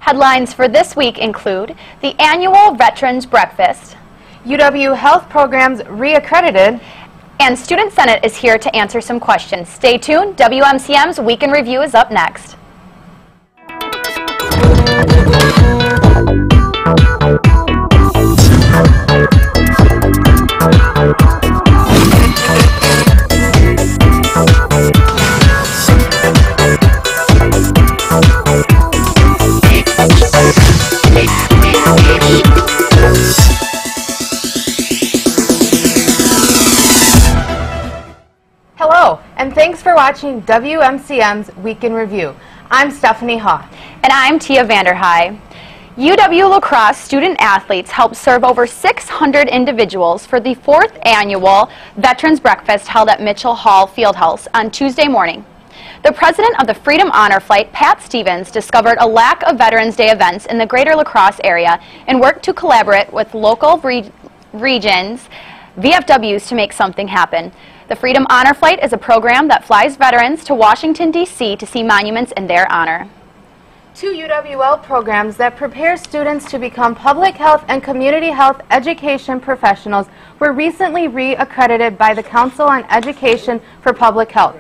Headlines for this week include the annual Veterans Breakfast, UW Health programs reaccredited, and Student Senate is here to answer some questions. Stay tuned. WMCM's Week in Review is up next. Hello, and thanks for watching WMCM's Week in Review. I'm Stephainie Haugh. And I'm Vanderhei. UW lacrosse student athletes helped serve over 600 individuals for the 4th annual Veterans Breakfast held at Mitchell Hall Fieldhouse on Tuesday morning. The president of the Freedom Honor Flight, Pat Stevens, discovered a lack of Veterans Day events in the greater La Crosse area and worked to collaborate with local regions, VFWs, to make something happen. The Freedom Honor Flight is a program that flies veterans to Washington, D.C. to see monuments in their honor. 2 UWL programs that prepare students to become public health and community health education professionals were recently reaccredited by the Council on Education for Public Health.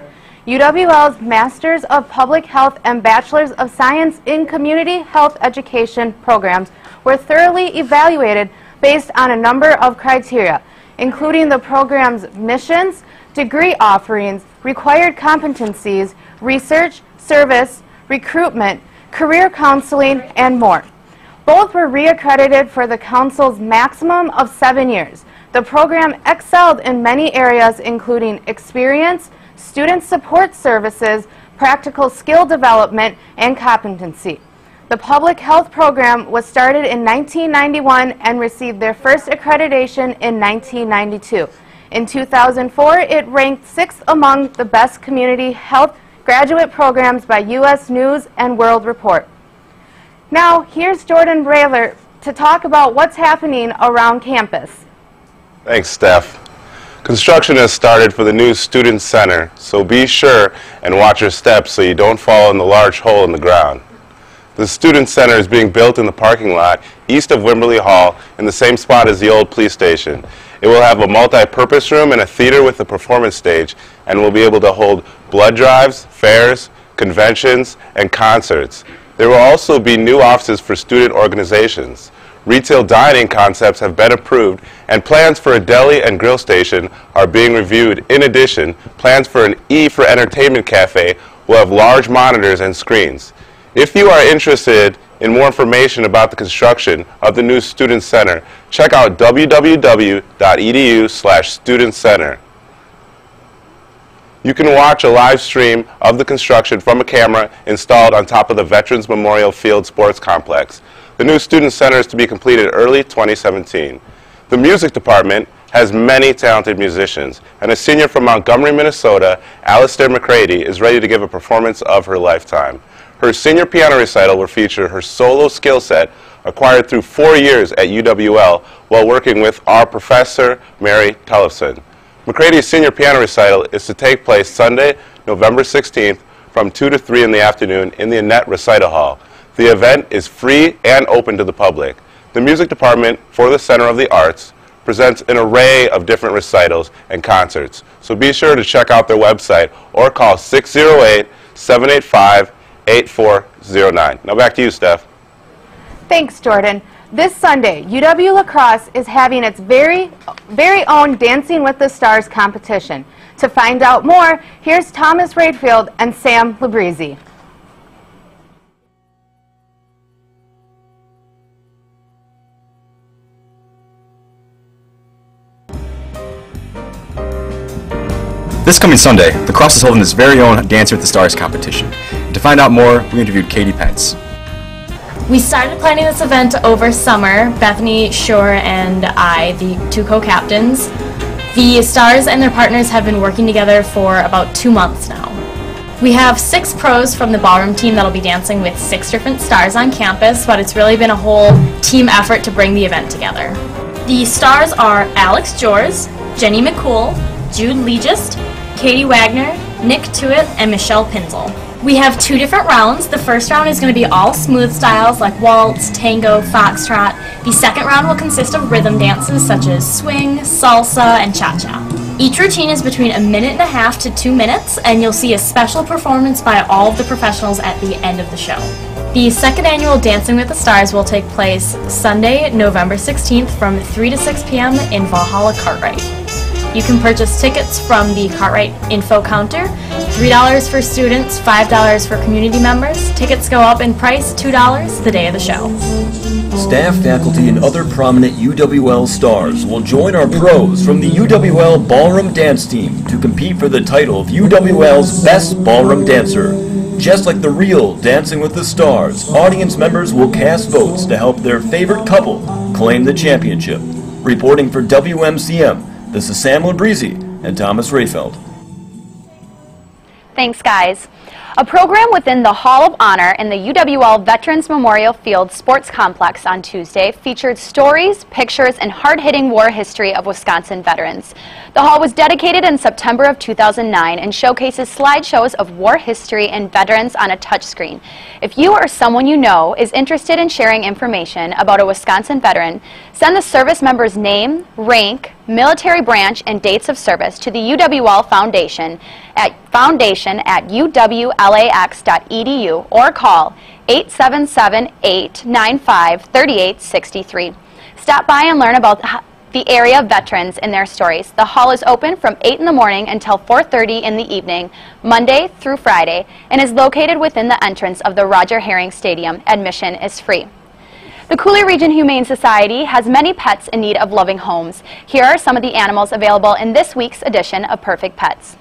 UWL's Masters of Public Health and Bachelors of Science in Community Health Education programs were thoroughly evaluated based on a number of criteria, including the program's missions, degree offerings, required competencies, research, service, recruitment, career counseling, and more. Both were reaccredited for the Council's maximum of 7 years. The program excelled in many areas including experience, student support services, practical skill development, and competency. The public health program was started in 1991 and received their first accreditation in 1992. In 2004, it ranked 6th among the best community health graduate programs by U.S. News and World Report. Now, here's Jordan Brailer to talk about what's happening around campus. Thanks, Steph. Construction has started for the new Student Center, so be sure and watch your steps so you don't fall in the large hole in the ground. The Student Center is being built in the parking lot east of Wimberley Hall in the same spot as the old police station. It will have a multi-purpose room and a theater with a performance stage, and will be able to hold blood drives, fairs, conventions, and concerts. There will also be new offices for student organizations. Retail dining concepts have been approved, and plans for a deli and grill station are being reviewed. In addition, plans for an E for Entertainment Cafe will have large monitors and screens. If you are interested in more information about the construction of the new Student Center, check out www.edu/studentcenter. You can watch a live stream of the construction from a camera installed on top of the Veterans Memorial Field Sports Complex. The new Student Center is to be completed early 2017. The music department has many talented musicians, and a senior from Montgomery, Minnesota, Alistair McCready, is ready to give a performance of her lifetime. Her senior piano recital will feature her solo skill set acquired through 4 years at UWL while working with our professor, Mary Tullifson. McCready's senior piano recital is to take place Sunday, November 16th from 2 to 3 in the afternoon in the Annette Recital Hall. The event is free and open to the public. The music department for the Center of the Arts presents an array of different recitals and concerts, so be sure to check out their website or call 608-785-8409. Now back to you, Steph. Thanks, Jordan. This Sunday, UW La Crosse is having its very own Dancing with the Stars competition. To find out more, here's Thomas Raidfield and Sam Labrizzi. This coming Sunday, La Crosse is holding its very own Dancing with the Stars competition. And to find out more, we interviewed Katie Pence. We started planning this event over summer, Bethany, Shore, and I, the 2 co-captains. The Stars and their partners have been working together for about 2 months now. We have 6 pros from the ballroom team that'll be dancing with 6 different stars on campus, but it's really been a whole team effort to bring the event together. The stars are Alex Jors, Jenny McCool, Jude Legist, Katie Wagner, Nick Tuitt, and Michelle Pinzel. We have 2 different rounds. The first round is going to be all smooth styles like waltz, tango, foxtrot. The second round will consist of rhythm dances such as swing, salsa, and cha-cha. Each routine is between 1.5 minutes to 2 minutes, and you'll see a special performance by all of the professionals at the end of the show. The second annual Dancing with the Stars will take place Sunday, November 16th from 3 to 6 p.m. in Valhalla Cartwright. You can purchase tickets from the Cartwright info counter, $3 for students, $5 for community members. Tickets go up in price, $2 the day of the show. Staff, faculty, and other prominent UWL stars will join our pros from the UWL Ballroom Dance Team to compete for the title of UWL's Best Ballroom Dancer. Just like the real Dancing with the Stars, audience members will cast votes to help their favorite couple claim the championship. Reporting for WMCM, this is Sam Labrizzi and Thomas Rayfeld. Thanks, guys. A program within the Hall of Honor in the UWL Veterans Memorial Field Sports Complex on Tuesday featured stories, pictures, and hard-hitting war history of Wisconsin veterans. The hall was dedicated in September of 2009 and showcases slideshows of war history and veterans on a touchscreen. If you or someone you know is interested in sharing information about a Wisconsin veteran, send the service member's name, rank, military branch, and dates of service to the UWL Foundation at foundation@uwlax.edu or call 877-895-3863. Stop by and learn about the area veterans and their stories. The hall is open from 8 in the morning until 4:30 in the evening, Monday through Friday, and is located within the entrance of the Roger Herring Stadium. Admission is free. The Coulee Region Humane Society has many pets in need of loving homes. Here are some of the animals available in this week's edition of Perfect Pets.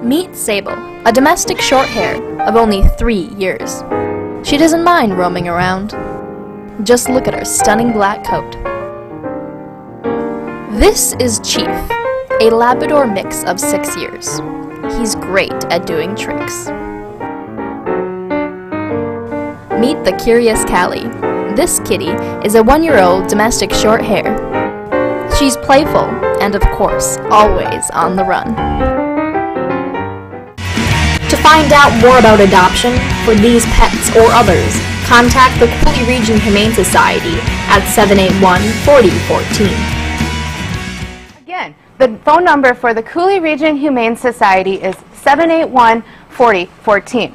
Meet Sable, a domestic short-hair of only 3 years. She doesn't mind roaming around. Just look at her stunning black coat. This is Chief, a Labrador mix of 6 years. He's great at doing tricks. Meet the Curious Callie. This kitty is a 1-year-old domestic short-hair. She's playful and, of course, always on the run. To find out more about adoption for these pets or others, contact the Coulee Region Humane Society at 781-4014. Again, the phone number for the Coulee Region Humane Society is 781-4014.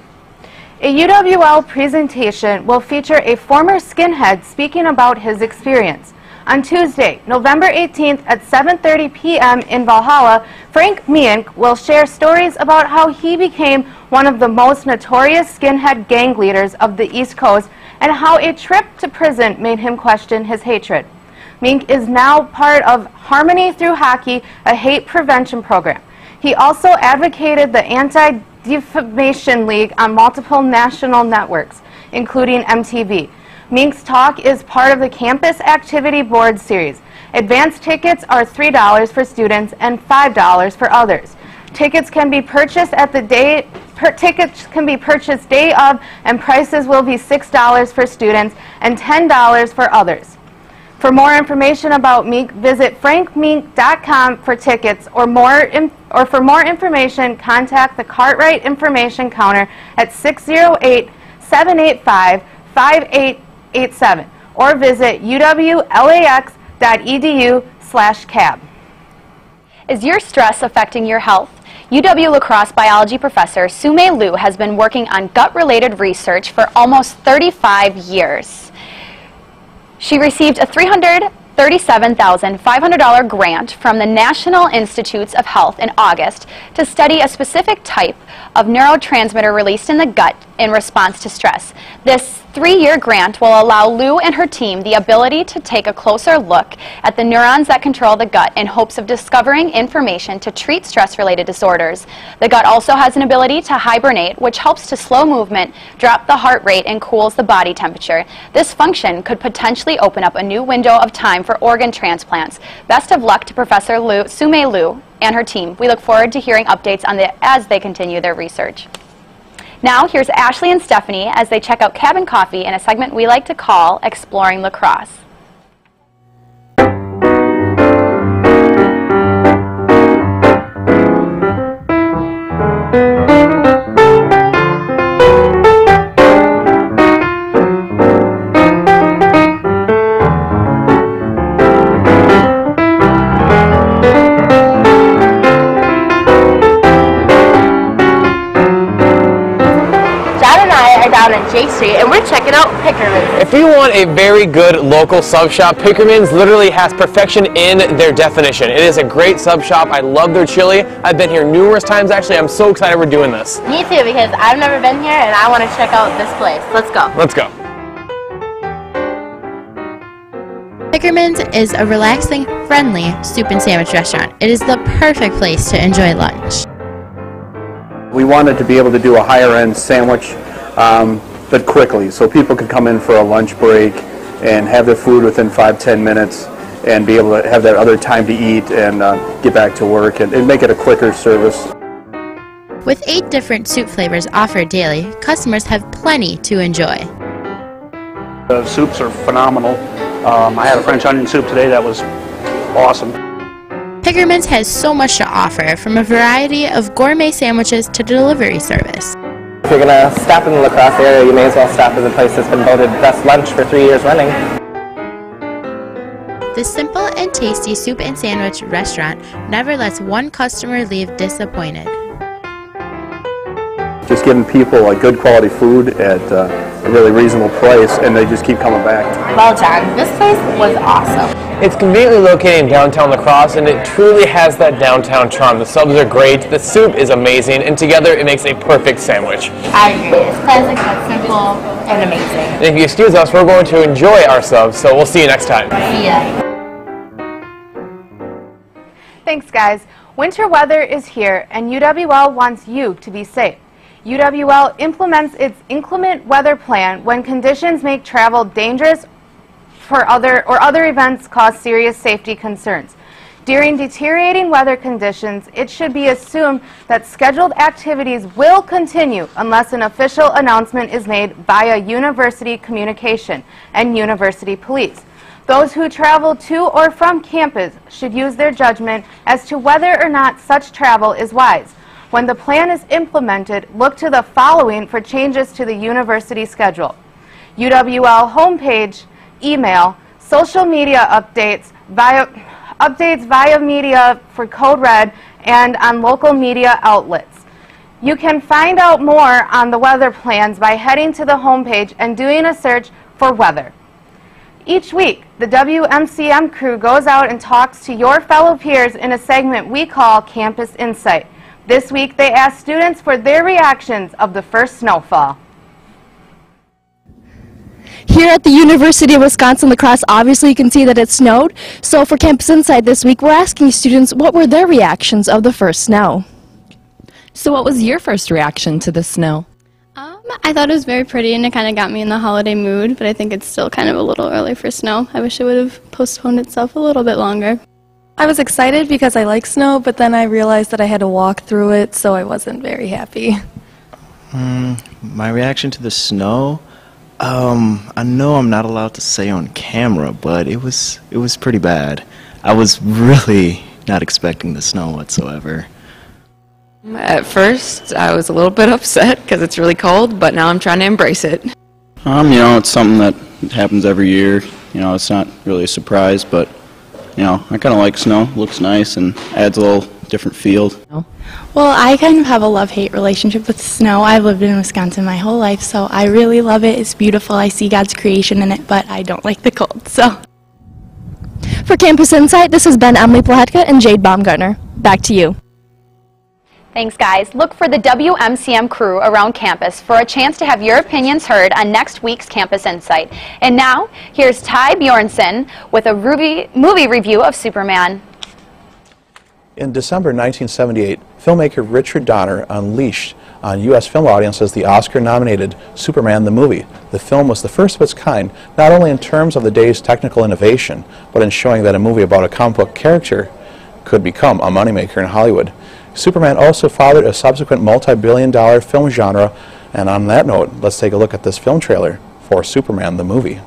A UWL presentation will feature a former skinhead speaking about his experience. On Tuesday, November 18th at 7:30 p.m. in Valhalla, Frank Mink will share stories about how he became one of the most notorious skinhead gang leaders of the East Coast and how a trip to prison made him question his hatred. Mink is now part of Harmony Through Hockey, a hate prevention program. He also advocated the Anti-Defamation League on multiple national networks, including MTV. Mink's talk is part of the Campus Activity Board series. Advance tickets are $3 for students and $5 for others. Tickets can be purchased day of, and prices will be $6 for students and $10 for others. For more information about Mink, visit frankmink.com for tickets, or for more information, contact the Cartwright Information Counter at 608-785-5887 or visit uwlax.edu/cab. Is your stress affecting your health? UW La Crosse biology professor Sume Liu has been working on gut-related research for almost 35 years. She received a $337,500 grant from the National Institutes of Health in August to study a specific type of neurotransmitter released in the gut in response to stress. This 3-year grant will allow Lou and her team the ability to take a closer look at the neurons that control the gut in hopes of discovering information to treat stress-related disorders. The gut also has an ability to hibernate, which helps to slow movement, drop the heart rate, and cools the body temperature. This function could potentially open up a new window of time for organ transplants. Best of luck to Professor Sume Liu and her team. We look forward to hearing updates on as they continue their research. Now, here's Ashley and Stephanie as they check out Cabin Coffee in a segment we like to call Exploring La Crosse. Down at J Street, and we're checking out Pickerman's. If you want a very good local sub shop, Pickerman's literally has perfection in their definition. It is a great sub shop. I love their chili. I've been here numerous times actually. I'm so excited we're doing this. Me too, because I've never been here and I want to check out this place. Let's go. Let's go. Pickerman's is a relaxing, friendly soup and sandwich restaurant. It is the perfect place to enjoy lunch. We wanted to be able to do a higher end sandwich but quickly, so people could come in for a lunch break and have their food within 5-10 minutes and be able to have that other time to eat and get back to work and make it a quicker service. With 8 different soup flavors offered daily, customers have plenty to enjoy. The soups are phenomenal. I had a French onion soup today that was awesome. Pickerman's has so much to offer, from a variety of gourmet sandwiches to delivery service. If you're going to stop in the La Crosse area, you may as well stop at the place that's been voted best lunch for 3 years running. This simple and tasty soup and sandwich restaurant never lets one customer leave disappointed. Just giving people a good quality food at a really reasonable price, and they just keep coming back. Well done. This place was awesome. It's conveniently located in downtown La Crosse, and it truly has that downtown charm. The subs are great, the soup is amazing, and together it makes a perfect sandwich. I agree. It's classic but simple and amazing. And if you excuse us, we're going to enjoy our subs, so we'll see you next time. See ya. Thanks, guys. Winter weather is here, and UWL wants you to be safe. UWL implements its inclement weather plan when conditions make travel dangerous or other events cause serious safety concerns. During deteriorating weather conditions, it should be assumed that scheduled activities will continue unless an official announcement is made via university communication and university police. Those who travel to or from campus should use their judgment as to whether or not such travel is wise. When the plan is implemented, look to the following for changes to the university schedule: UWL homepage, email, social media updates via media for Code Red, and on local media outlets. You can find out more on the weather plans by heading to the homepage and doing a search for weather. Each week, the WMCM crew goes out and talks to your fellow peers in a segment we call Campus Insight. This week, they asked students for their reactions of the first snowfall. Here at the University of Wisconsin-La Crosse, obviously you can see that it snowed. So for Campus Insight this week, we're asking students what were their reactions of the first snow. So what was your first reaction to the snow? I thought it was very pretty and it kind of got me in the holiday mood, but I think it's still kind of a little early for snow. I wish it would have postponed itself a little bit longer. I was excited because I like snow, but then I realized that I had to walk through it, so I wasn't very happy. My reaction to the snow? I know I'm not allowed to say on camera, but it was pretty bad. I was really not expecting the snow whatsoever. At first, I was a little bit upset because it's really cold, but now I'm trying to embrace it. You know, it's something that happens every year. You know, it's not really a surprise, but you know, I kind of like snow. Looks nice and adds a little different feel. Well, I kind of have a love-hate relationship with snow. I've lived in Wisconsin my whole life, so I really love it. It's beautiful. I see God's creation in it, but I don't like the cold, so. For Campus Insight, this has been Emily Plahetka and Jade Baumgartner. Back to you. Thanks, guys. Look for the WMCM crew around campus for a chance to have your opinions heard on next week's Campus Insight. And now, here's Ty Bjornson with a movie review of Superman. In December 1978, filmmaker Richard Donner unleashed on U.S. film audiences the Oscar-nominated Superman the movie. The film was the first of its kind, not only in terms of the day's technical innovation, but in showing that a movie about a comic book character could become a moneymaker in Hollywood. Superman also fathered a subsequent multi-billion-dollar film genre, and on that note, let's take a look at this film trailer for Superman the movie.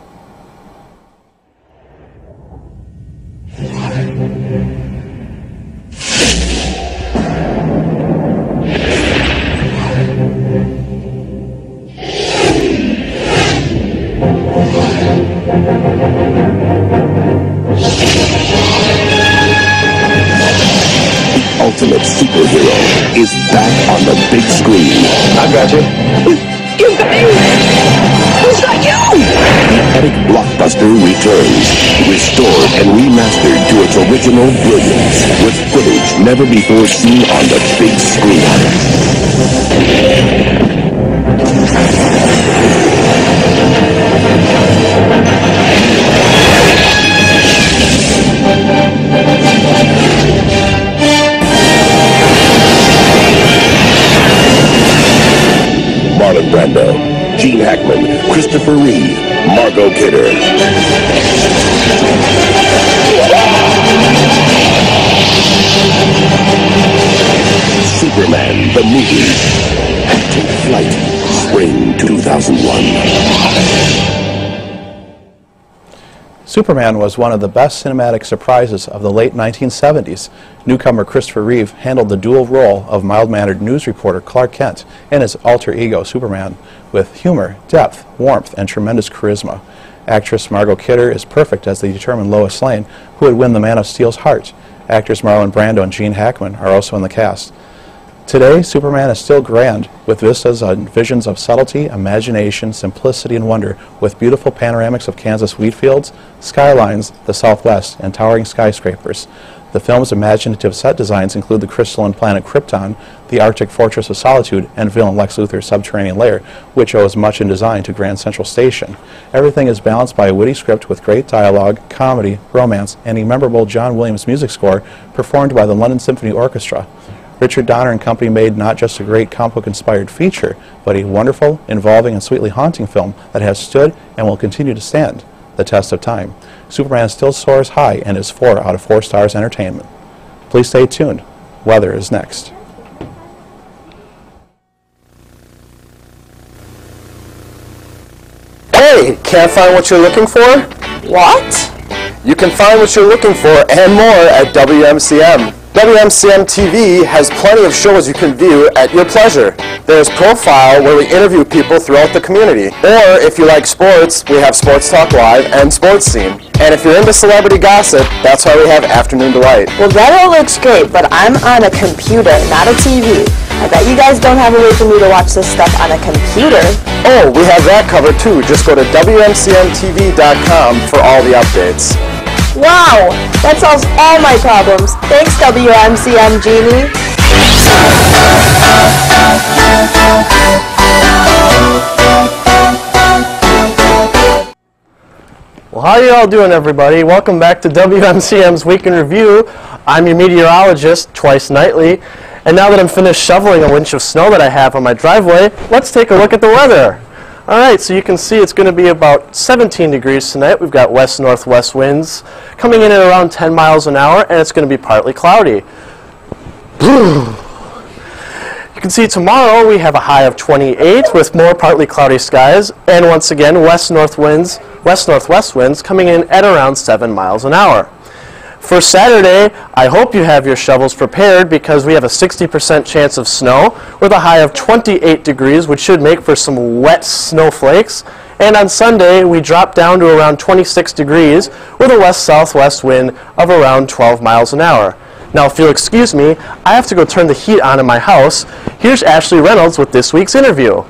Ultimate superhero is back on the big screen. I got you. You got me! Who's got you? The epic blockbuster returns, restored and remastered to its original brilliance, with footage never before seen on the big screen. Marlon Brando, Gene Hackman, Christopher Reeve, Margot Kidder. Superman the movie. Take flight, spring 2001. Superman was one of the best cinematic surprises of the late 1970s. Newcomer Christopher Reeve handled the dual role of mild-mannered news reporter Clark Kent and his alter ego Superman with humor, depth, warmth, and tremendous charisma. Actress Margot Kidder is perfect as the determined Lois Lane, who would win the Man of Steel's heart. Actors Marlon Brando and Gene Hackman are also in the cast. Today, Superman is still grand, with vistas and visions of subtlety, imagination, simplicity, and wonder, with beautiful panoramics of Kansas wheat fields, skylines, the Southwest, and towering skyscrapers. The film's imaginative set designs include the crystalline planet Krypton, the Arctic fortress of Solitude, and villain Lex Luthor's subterranean lair, which owes much in design to Grand Central Station. Everything is balanced by a witty script with great dialogue, comedy, romance, and a memorable John Williams music score performed by the London Symphony Orchestra. Richard Donner and company made not just a great comic book-inspired feature, but a wonderful, involving, and sweetly haunting film that has stood and will continue to stand the test of time. Superman still soars high and is 4 out of 4 stars entertainment. Please stay tuned. Weather is next. Hey, can't find what you're looking for? What? You can find what you're looking for and more at WMCM. WMCM TV has plenty of shows you can view at your pleasure. There's Profile, where we interview people throughout the community. Or, if you like sports, we have Sports Talk Live and Sports Scene. And if you're into celebrity gossip, that's why we have Afternoon Delight. Well, that all looks great, but I'm on a computer, not a TV. I bet you guys don't have a way for me to watch this stuff on a computer. Oh, we have that covered too. Just go to WMCMTV.com for all the updates. Wow, that solves all my problems. Thanks, WMCM Genie. Well, how are you all doing, everybody? Welcome back to WMCM's Week in Review. I'm your meteorologist, twice nightly. And now that I'm finished shoveling a winch of snow that I have on my driveway, let's take a look at the weather. All right, so you can see it's going to be about 17 degrees tonight. We've got west-northwest winds coming in at around 10 miles an hour, and it's going to be partly cloudy. You can see tomorrow we have a high of 28 with more partly cloudy skies, and once again west-northwest winds coming in at around 7 miles an hour. For Saturday, I hope you have your shovels prepared because we have a 60% chance of snow with a high of 28 degrees, which should make for some wet snowflakes. And on Sunday, we drop down to around 26 degrees with a west-southwest wind of around 12 miles an hour. Now, if you'll excuse me, I have to go turn the heat on in my house. Here's Ashley Reynolds with this week's interview.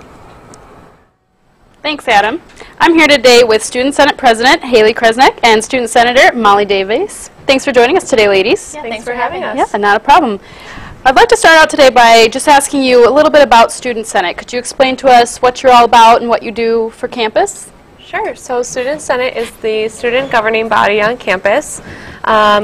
Thanks, Adam. I'm here today with Student Senate President Haley Kresnick and Student Senator Molly Davies. Thanks for joining us today, ladies. Yeah, thanks for having us. Yeah, not a problem. I'd like to start out today by just asking you a little bit about Student Senate. Could you explain to us what you're all about and what you do for campus? Sure. So Student Senate is the student governing body on campus.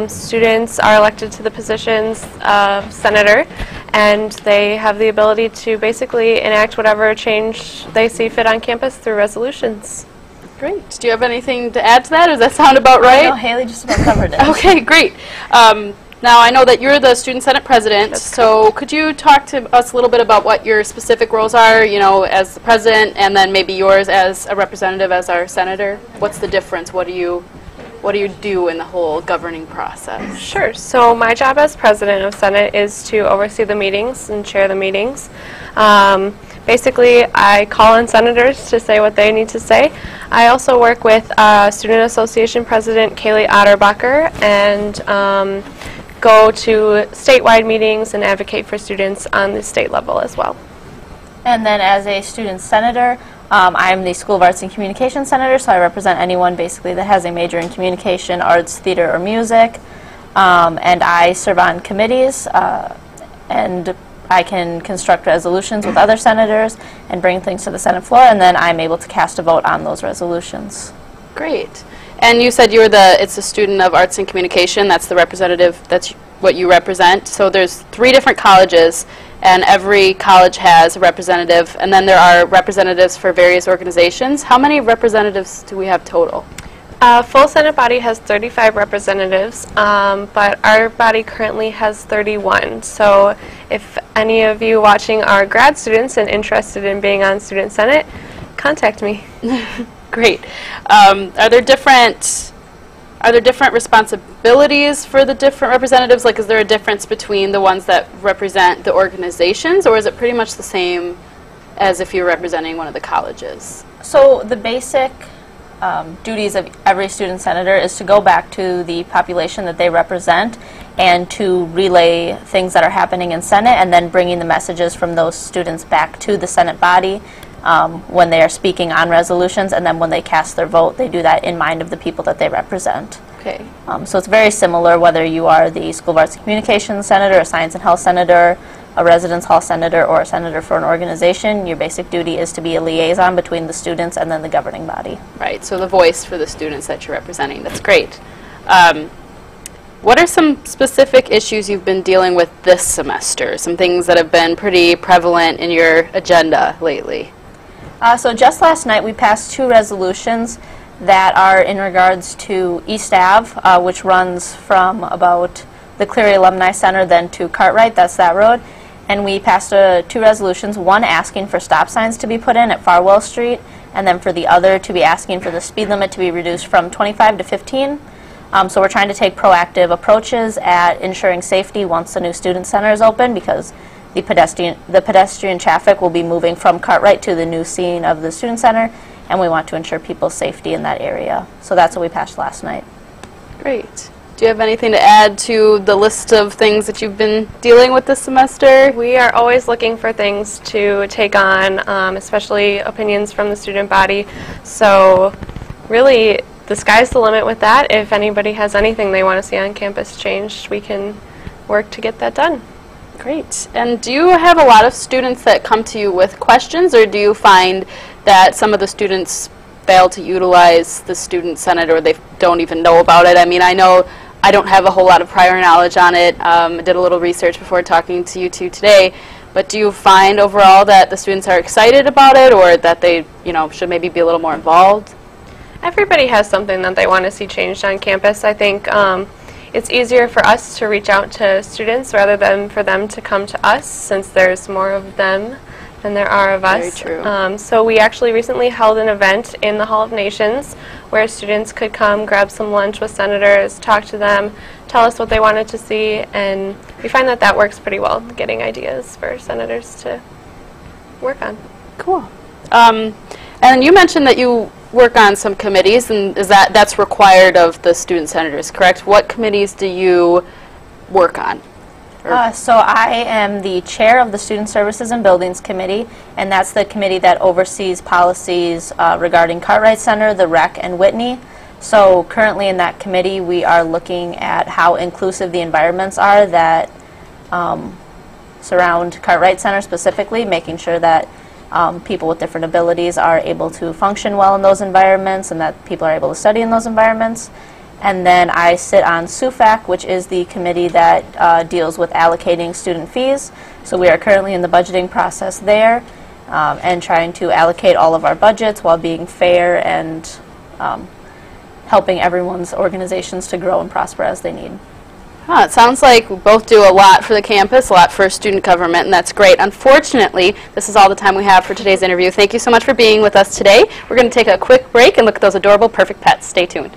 Students are elected to the positions of senator, and they have the ability to basically enact whatever change they see fit on campus through resolutions. Great. Do you have anything to add to that, or does that sound about right? No, Haley just about covered it. Okay, great. Now, I know that you're the Student Senate President, so could you talk to us a little bit about what your specific roles are, you know, as the President, and then maybe yours as a representative, as our Senator? What's the difference? What do you do in the whole governing process? Sure. So my job as President of Senate is to oversee the meetings and chair the meetings. Basically, I call on senators to say what they need to say. I also work with Student Association President Kaylee Otterbacher and go to statewide meetings and advocate for students on the state level as well. And then as a student senator, I'm the School of Arts and Communication senator, so I represent anyone basically that has a major in communication, arts, theater, or music. And I serve on committees, and I can construct resolutions with other senators and bring things to the Senate floor, and then I'm able to cast a vote on those resolutions. Great. And you said it's a student of arts and communication. That's the representative, that's what you represent. So there's 3 different colleges, and every college has a representative, and then there are representatives for various organizations. How many representatives do we have total? Full Senate body has 35 representatives, but our body currently has 31. So if any of you watching are grad students and interested in being on Student Senate, contact me. Great. Are there different responsibilities for the different representatives? Like, is there a difference between the ones that represent the organizations, or is it pretty much the same as if you're representing one of the colleges? So the basic duties of every student senator is to go back to the population that they represent and to relay things that are happening in Senate, and then bringing the messages from those students back to the Senate body when they are speaking on resolutions, and then when they cast their vote, they do that in mind of the people that they represent. Okay. So it's very similar whether you are the School of Arts and Communications senator, a Science and Health senator, a Residence Hall senator, or a senator for an organization. Your basic duty is to be a liaison between the students and then the governing body. Right, so the voice for the students that you're representing. That's great. What are some specific issues you've been dealing with this semester? Some things that have been pretty prevalent in your agenda lately? So just last night we passed 2 resolutions that are in regards to East Ave, which runs from about the Cleary Alumni Center then to Cartwright, that's that road. And we passed 2 resolutions, one asking for stop signs to be put in at Farwell Street, and then for the other to be asking for the speed limit to be reduced from 25 to 15. So we're trying to take proactive approaches at ensuring safety once the new student center is open, because the pedestrian traffic will be moving from Cartwright to the new scene of the student center, and we want to ensure people's safety in that area. So that's what we passed last night. Great. Do you have anything to add to the list of things that you've been dealing with this semester? We are always looking for things to take on, especially opinions from the student body. So really, the sky's the limit with that. If anybody has anything they want to see on campus changed, we can work to get that done. Great. And do you have a lot of students that come to you with questions, or do you find that some of the students fail to utilize the Student Senate, or they don't even know about it? I mean, I know I don't have a whole lot of prior knowledge on it. I did a little research before talking to you two today, but do you find overall that the students are excited about it, or that they, should maybe be a little more involved? Everybody has something that they want to see changed on campus. I think it's easier for us to reach out to students rather than for them to come to us, since there's more of them than there are of us. Very true. So we actually recently held an event in the Hall of Nations where students could come, grab some lunch with senators, talk to them, tell us what they wanted to see, and we find that that works pretty well, getting ideas for senators to work on. Cool. And you mentioned that you work on some committees, and that's required of the student senators, correct? What committees do you work on? So I am the chair of the Student Services and Buildings Committee, and that's the committee that oversees policies regarding Cartwright Center, the Rec, and Whitney. So currently in that committee we are looking at how inclusive the environments are that surround Cartwright Center specifically, making sure that people with different abilities are able to function well in those environments and that people are able to study in those environments. And then I sit on SUFAC, which is the committee that deals with allocating student fees. So we are currently in the budgeting process there and trying to allocate all of our budgets while being fair and helping everyone's organizations to grow and prosper as they need. It sounds like we both do a lot for the campus, a lot for student government, and that's great. Unfortunately, this is all the time we have for today's interview. Thank you so much for being with us today. We're going to take a quick break and look at those adorable perfect pets. Stay tuned.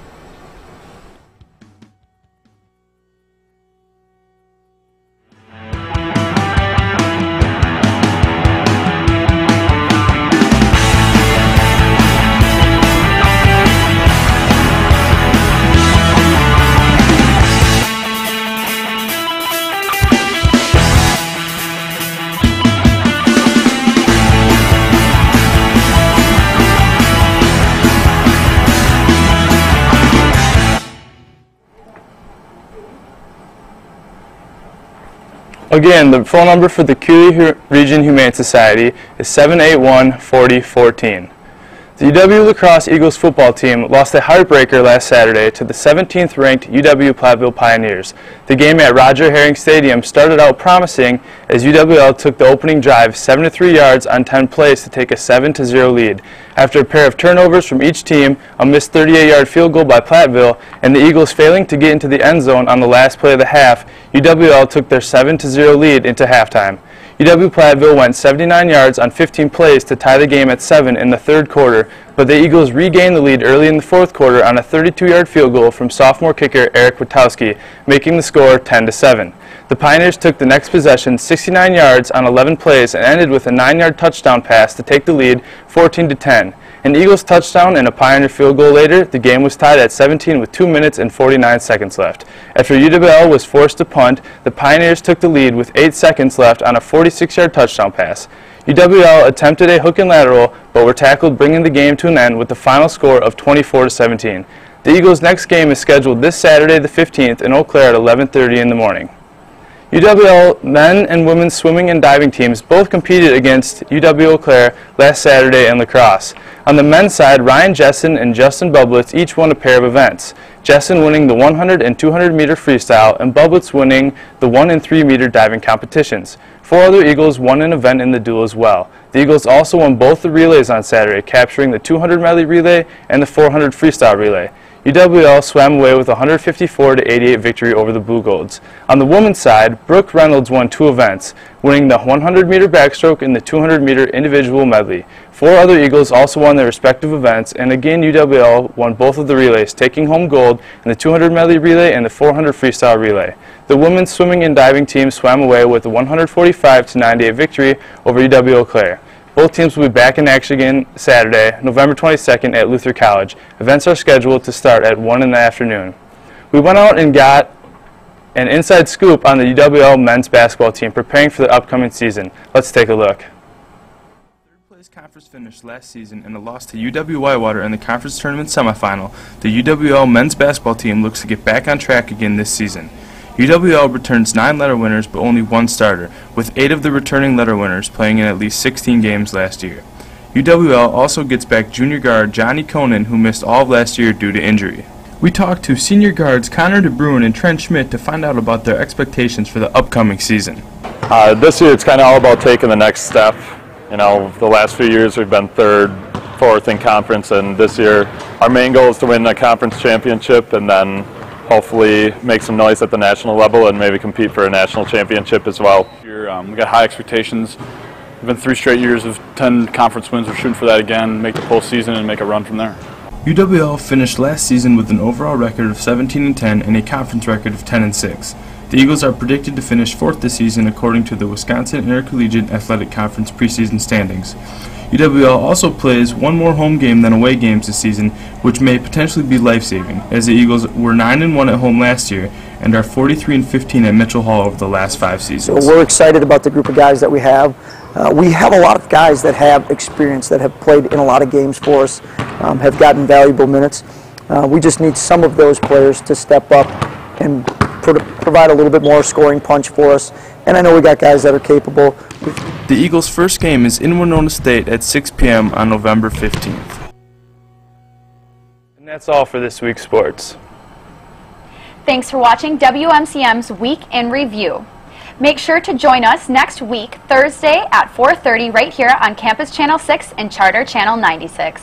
Again, the phone number for the Culley Region Humane Society is 781-4014. The UW La Crosse Eagles football team lost a heartbreaker last Saturday to the 17th ranked UW Platteville Pioneers. The game at Roger Herring Stadium started out promising as UWL took the opening drive 73 yards on 10 plays to take a 7-0 lead. After a pair of turnovers from each team, a missed 38-yard field goal by Platteville, and the Eagles failing to get into the end zone on the last play of the half, UWL took their 7-0 lead into halftime. UW Platteville went 79 yards on 15 plays to tie the game at 7 in the third quarter, but the Eagles regained the lead early in the fourth quarter on a 32-yard field goal from sophomore kicker Eric Witowski, making the score 10-7. The Pioneers took the next possession 69 yards on 11 plays and ended with a 9-yard touchdown pass to take the lead 14-10. An Eagles touchdown and a Pioneer field goal later, the game was tied at 17 with 2 minutes and 49 seconds left. After UWL was forced to punt, the Pioneers took the lead with 8 seconds left on a 46-yard touchdown pass. UWL attempted a hook and lateral, but were tackled, bringing the game to an end with the final score of 24-17. The Eagles' next game is scheduled this Saturday the 15th in Eau Claire at 11:30 in the morning. UWL men and women's swimming and diving teams both competed against UW Eau Claire last Saturday in La Crosse. On the men's side, Ryan Jessen and Justin Bublitz each won a pair of events, Jessen winning the 100 and 200 meter freestyle and Bublitz winning the 1 and 3 meter diving competitions. 4 other Eagles won an event in the duel as well. The Eagles also won both the relays on Saturday, capturing the 200 medley relay and the 400 freestyle relay. UWL swam away with a 154-88 victory over the Blue Golds. On the women's side, Brooke Reynolds won 2 events, winning the 100-meter backstroke and the 200-meter individual medley. 4 other Eagles also won their respective events, and again UWL won both of the relays, taking home gold in the 200 medley relay and the 400 freestyle relay. The women's swimming and diving team swam away with a 145-98 victory over UW Eau Claire. Both teams will be back in action again Saturday, November 22nd at Luther College. Events are scheduled to start at 1 in the afternoon. We went out and got an inside scoop on the UWL men's basketball team preparing for the upcoming season. Let's take a look. Third place conference finished last season in a loss to UW Whitewater in the conference tournament semifinal. The UWL men's basketball team looks to get back on track again this season. UWL returns 9 letter winners but only 1 starter, with 8 of the returning letter winners playing in at least 16 games last year. UWL also gets back junior guard Johnny Conan, who missed all of last year due to injury. We talked to senior guards Connor DeBruin and Trent Schmidt to find out about their expectations for the upcoming season. This year it's kind of all about taking the next step. You know, the last few years we've been 3rd, 4th in conference, and this year our main goal is to win a conference championship and then hopefully make some noise at the national level and maybe compete for a national championship as well. We've got high expectations. We've been 3 straight years of 10 conference wins. We're shooting for that again, make the postseason and make a run from there. UWL finished last season with an overall record of 17-10 and a conference record of 10-6. The Eagles are predicted to finish 4th this season according to the Wisconsin Intercollegiate Athletic Conference preseason standings. UWL also plays 1 more home game than away games this season, which may potentially be life-saving, as the Eagles were 9-1 at home last year and are 43-15 at Mitchell Hall over the last 5 seasons. So we're excited about the group of guys that we have. We have a lot of guys that have experience, that have played in a lot of games for us, have gotten valuable minutes. We just need some of those players to step up and provide a little bit more scoring punch for us and I know we got guys that are capable. The Eagles' first game is in Winona State at 6 p.m. on November 15th. And that's all for this week's sports. Thanks for watching WMCM's Week in Review. Make sure to join us next week, Thursday at 4:30 right here on Campus Channel 6 and Charter Channel 96.